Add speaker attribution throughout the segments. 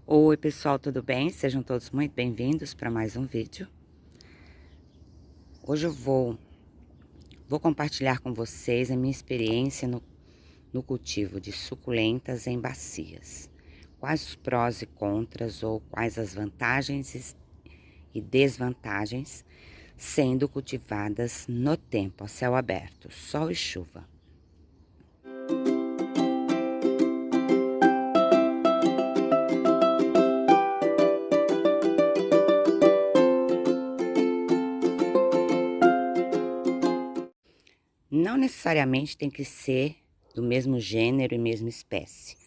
Speaker 1: Oi pessoal, tudo bem? Sejam todos muito bem-vindos para mais um vídeo. Hoje eu vou compartilhar com vocês a minha experiência no cultivo de suculentas em bacias. Quais os prós e contras ou quais as vantagens e desvantagens sendo cultivadas no tempo, a céu aberto, sol e chuva. Não necessariamente tem que ser do mesmo gênero e mesma espécie.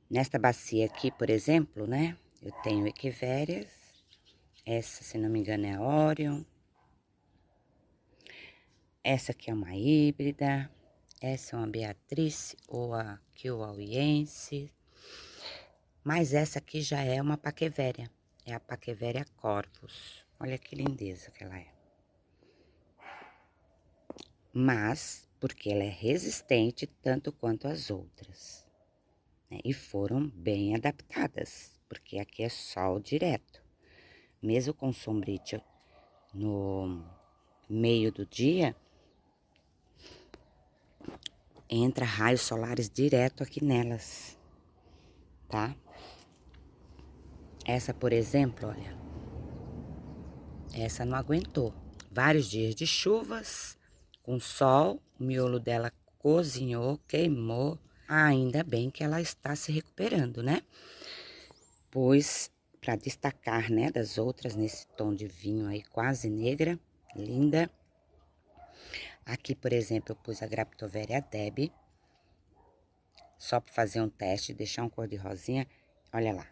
Speaker 1: Nesta bacia aqui, por exemplo, né, eu tenho equivérias. Essa, se não me engano, é a Orion. Essa aqui é uma híbrida. Essa é uma Beatrice ou a Kiwauiense. Mas essa aqui já é uma Paquevéria. É a Paquevéria corvus. Olha que lindeza que ela é. Mas, porque ela é resistente tanto quanto as outras, né? E foram bem adaptadas, porque aqui é sol direto. Mesmo com sombrite no meio do dia, entra raios solares direto aqui nelas, tá? Essa, por exemplo, olha, essa não aguentou. Vários dias de chuvas, com sol, o miolo dela cozinhou, queimou. Ainda bem que ela está se recuperando, né? Pois, para destacar, né, das outras, nesse tom de vinho aí, quase negra, linda. Aqui, por exemplo, eu pus a Graptoveria Deb, só para fazer um teste, deixar um cor de rosinha. Olha lá,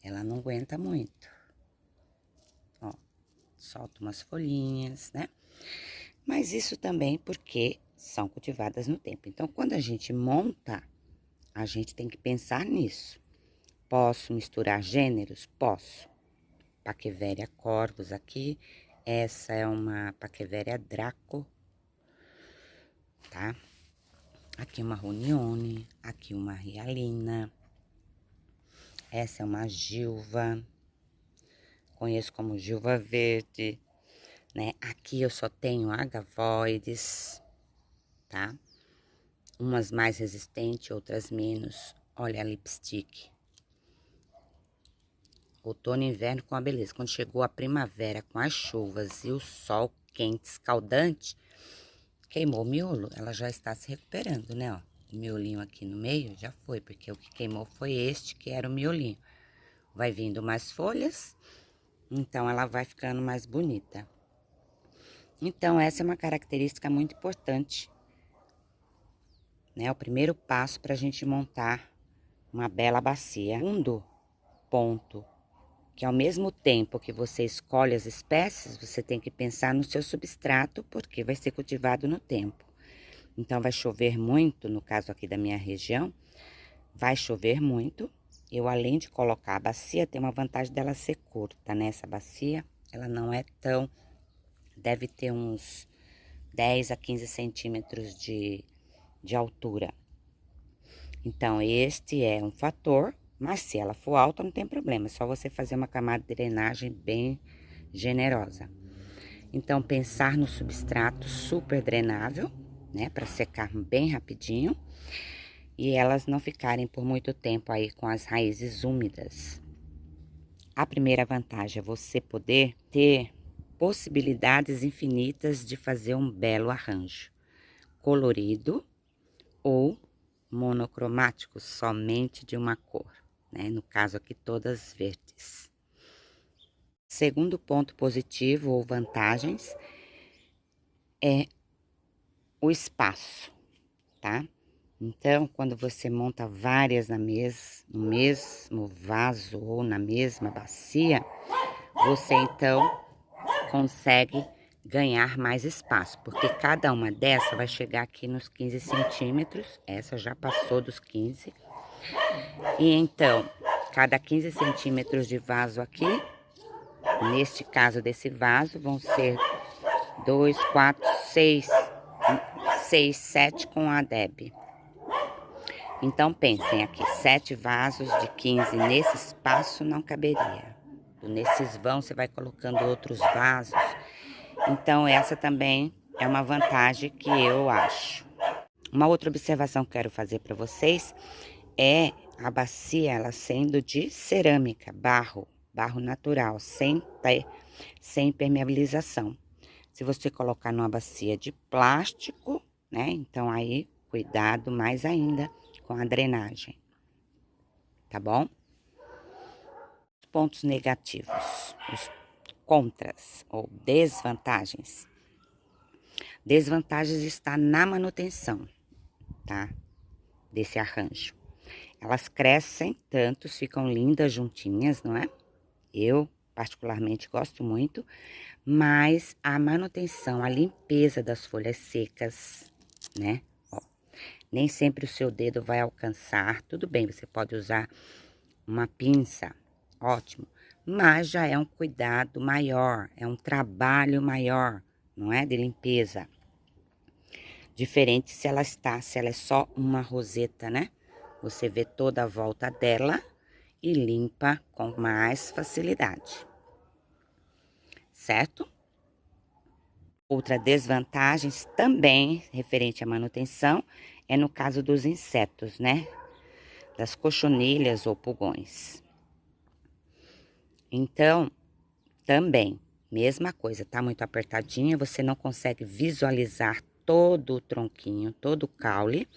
Speaker 1: ela não aguenta muito. Ó, solta umas folhinhas, né? Mas isso também porque são cultivadas no tempo. Então, quando a gente monta, a gente tem que pensar nisso. Posso misturar gêneros? Posso. Paquevéria corvus aqui. Essa é uma Paquevéria Draco, tá? Aqui uma Runione, aqui uma Rialina. Essa é uma Gilva. Conheço como Gilva Verde, né? Aqui eu só tenho Agavoides, tá? Umas mais resistentes, outras menos. Olha a lipstick. Outono e inverno com a beleza. Quando chegou a primavera com as chuvas e o sol quente, escaldante, queimou o miolo. Ela já está se recuperando, né? Ó, o miolinho aqui no meio já foi, porque o que queimou foi este, que era o miolinho. Vai vindo mais folhas, então ela vai ficando mais bonita. Então, essa é uma característica muito importante, né? O primeiro passo para a gente montar uma bela bacia. Segundo ponto, que ao mesmo tempo que você escolhe as espécies, você tem que pensar no seu substrato, porque vai ser cultivado no tempo. Então, vai chover muito, no caso aqui da minha região, vai chover muito. Eu, além de colocar a bacia, tem uma vantagem dela ser curta, né? Essa bacia, ela não é tão... Deve ter uns 10 a 15 centímetros de altura. Então, este é um fator, mas se ela for alta, não tem problema. É só você fazer uma camada de drenagem bem generosa. Então, pensar no substrato super drenável, né? Para secar bem rapidinho. E elas não ficarem por muito tempo aí com as raízes úmidas. A primeira vantagem é você poder ter possibilidades infinitas de fazer um belo arranjo. Colorido ou monocromático, somente de uma cor, né? No caso aqui, todas verdes. Segundo ponto positivo ou vantagens é o espaço, tá? Então, quando você monta várias no mesmo vaso ou na mesma bacia, você então consegue ganhar mais espaço, porque cada uma dessa vai chegar aqui nos 15 centímetros, essa já passou dos 15. E então, cada 15 centímetros de vaso aqui, neste caso desse vaso, vão ser 2, 4, 6, 7 com a Deb. Então, pensem aqui, 7 vasos de 15 nesse espaço não caberia. Nesses vãos, você vai colocando outros vasos. Então, essa também é uma vantagem que eu acho. Uma outra observação que eu quero fazer para vocês é a bacia, ela sendo de cerâmica, barro natural, sem impermeabilização. Se você colocar numa bacia de plástico, né? Então, aí, cuidado mais ainda com a drenagem, tá bom? Os pontos negativos, os contras ou desvantagens. Desvantagens está na manutenção, tá? Desse arranjo. Elas crescem tanto, ficam lindas juntinhas, não é? Eu, particularmente, gosto muito, mas a manutenção, a limpeza das folhas secas, né? Ó, nem sempre o seu dedo vai alcançar. Tudo bem, você pode usar uma pinça, ótimo, mas já é um cuidado maior, é um trabalho maior, não é? De limpeza. Diferente se ela é só uma roseta, né? Você vê toda a volta dela e limpa com mais facilidade, certo? Outra desvantagem também referente à manutenção é no caso dos insetos, né? Das cochonilhas ou pulgões. Então, também, mesma coisa, tá muito apertadinha, você não consegue visualizar todo o tronquinho, todo o caule.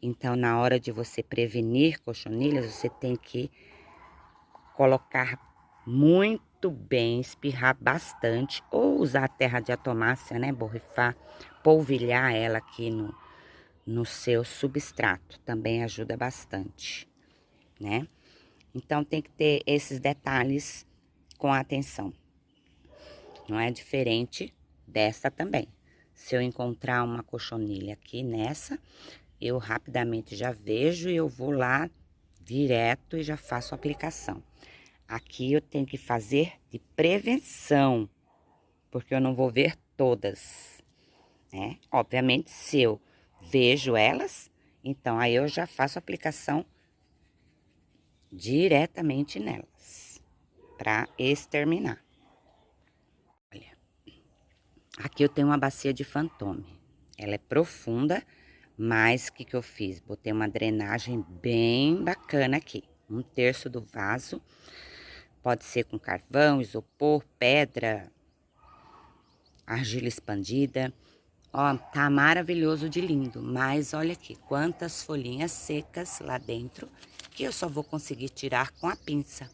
Speaker 1: Então, na hora de você prevenir cochonilhas, você tem que colocar muito bem, espirrar bastante, ou usar a terra de atomácia, né? Borrifar, polvilhar ela aqui no seu substrato, também ajuda bastante, né? Então, tem que ter esses detalhes com atenção. Não é diferente dessa também. Se eu encontrar uma cochonilha aqui nessa, eu rapidamente já vejo e eu vou lá direto e já faço a aplicação. Aqui eu tenho que fazer de prevenção, porque eu não vou ver todas, né? Obviamente, se eu vejo elas, então aí eu já faço a aplicação diretamente nelas, para exterminar. Olha, aqui eu tenho uma bacia de fantôme. Ela é profunda, mas o que eu fiz? Botei uma drenagem bem bacana aqui. 1/3 do vaso. Pode ser com carvão, isopor, pedra, argila expandida. Ó, tá maravilhoso de lindo. Mas olha aqui, quantas folhinhas secas lá dentro que eu só vou conseguir tirar com a pinça,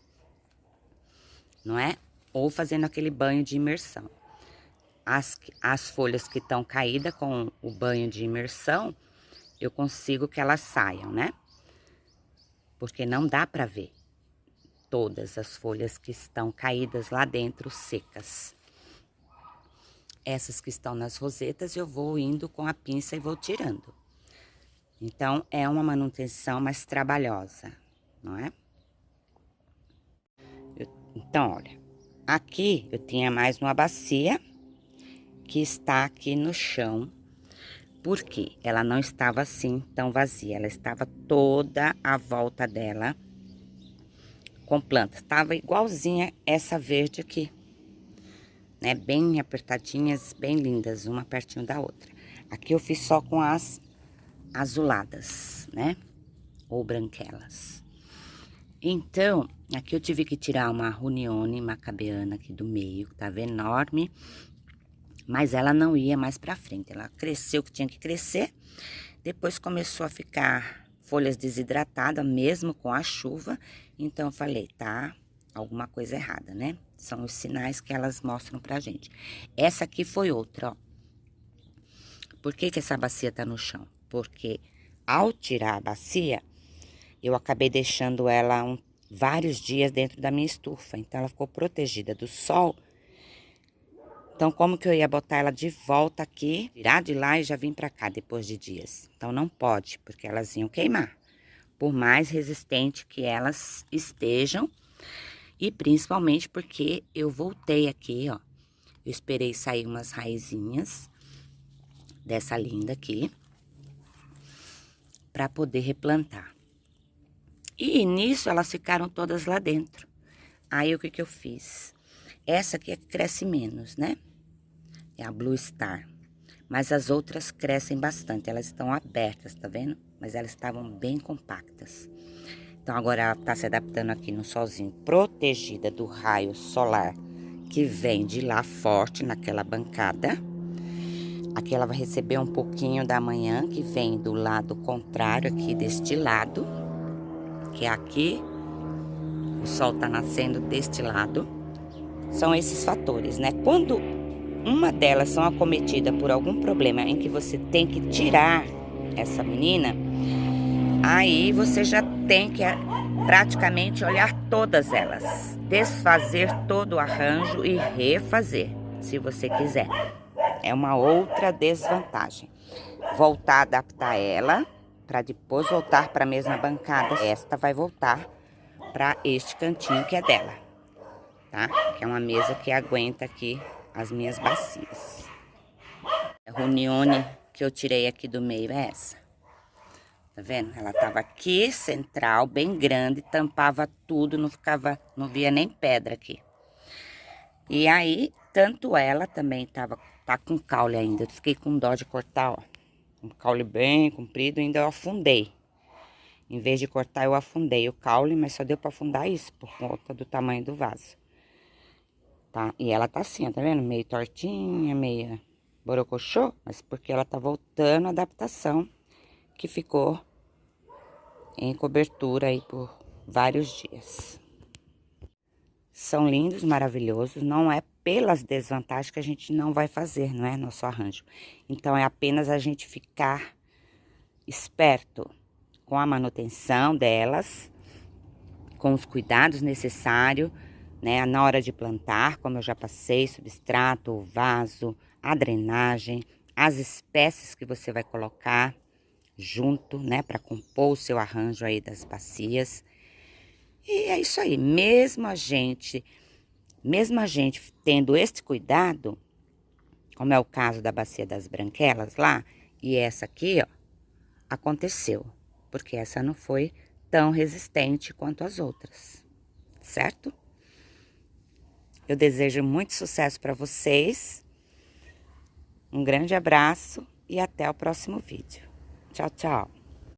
Speaker 1: não é? Ou fazendo aquele banho de imersão. As folhas que estão caídas com o banho de imersão, eu consigo que elas saiam, né? Porque não dá pra ver todas as folhas que estão caídas lá dentro, secas. Essas que estão nas rosetas, eu vou indo com a pinça e vou tirando. Então, é uma manutenção mais trabalhosa, não é? Então, olha, aqui eu tinha mais uma bacia que está aqui no chão, porque ela não estava assim tão vazia, ela estava toda à volta dela com plantas. Estava igualzinha essa verde aqui, né? Bem apertadinhas, bem lindas, uma pertinho da outra. Aqui eu fiz só com as azuladas, né? Ou branquelas. Então, aqui eu tive que tirar uma Runione macabeana aqui do meio, que tava enorme. Mas ela não ia mais pra frente, ela cresceu o que tinha que crescer. Depois começou a ficar folhas desidratadas, mesmo com a chuva. Então, eu falei, tá, alguma coisa errada, né? São os sinais que elas mostram pra gente. Essa aqui foi outra, ó. Por que que essa bacia tá no chão? Porque ao tirar a bacia, eu acabei deixando ela vários dias dentro da minha estufa. Então, ela ficou protegida do sol. Então, como que eu ia botar ela de volta aqui, virar de lá e já vim pra cá depois de dias? Então, não pode, porque elas iam queimar. Por mais resistente que elas estejam. E principalmente porque eu voltei aqui, ó. Eu esperei sair umas raizinhas dessa linda aqui, para poder replantar. E nisso elas ficaram todas lá dentro. Aí o que que eu fiz? Essa aqui é que cresce menos, né? É a Blue Star. Mas as outras crescem bastante, elas estão abertas, tá vendo? Mas elas estavam bem compactas. Então agora ela tá se adaptando aqui no solzinho, protegida do raio solar que vem de lá forte naquela bancada. Aqui ela vai receber um pouquinho da manhã que vem do lado contrário aqui deste lado, que é aqui. O sol tá nascendo deste lado. São esses fatores, né? Quando uma delas são acometida por algum problema em que você tem que tirar essa menina, aí você já tem que praticamente olhar todas elas, desfazer todo o arranjo e refazer, se você quiser. É uma outra desvantagem. Voltar a adaptar ela, para depois voltar para a mesma bancada. Esta vai voltar para este cantinho que é dela, tá? Que é uma mesa que aguenta aqui as minhas bacias. A Runione que eu tirei aqui do meio é essa. Tá vendo? Ela tava aqui, central, bem grande, tampava tudo, não via nem pedra aqui. E aí, tanto ela também tá com caule ainda. Eu fiquei com dó de cortar, ó. Um caule bem comprido, ainda eu afundei. Em vez de cortar, eu afundei o caule, mas só deu pra afundar isso, por conta do tamanho do vaso. Tá? E ela tá assim, ó, tá vendo? Meio tortinha, meio borocochô, mas porque ela tá voltando a adaptação que ficou em cobertura aí por vários dias. São lindos, maravilhosos, não é pelas desvantagens que a gente não vai fazer, não é? Nosso arranjo. Então, é apenas a gente ficar esperto com a manutenção delas, com os cuidados necessários, né? Na hora de plantar, como eu já passei, substrato, o vaso, a drenagem, as espécies que você vai colocar junto, né? Para compor o seu arranjo aí das bacias. E é isso aí, mesmo a gente tendo este cuidado, como é o caso da bacia das branquelas lá, e essa aqui, ó, aconteceu, porque essa não foi tão resistente quanto as outras, certo? Eu desejo muito sucesso para vocês, um grande abraço e até o próximo vídeo. Tchau, tchau!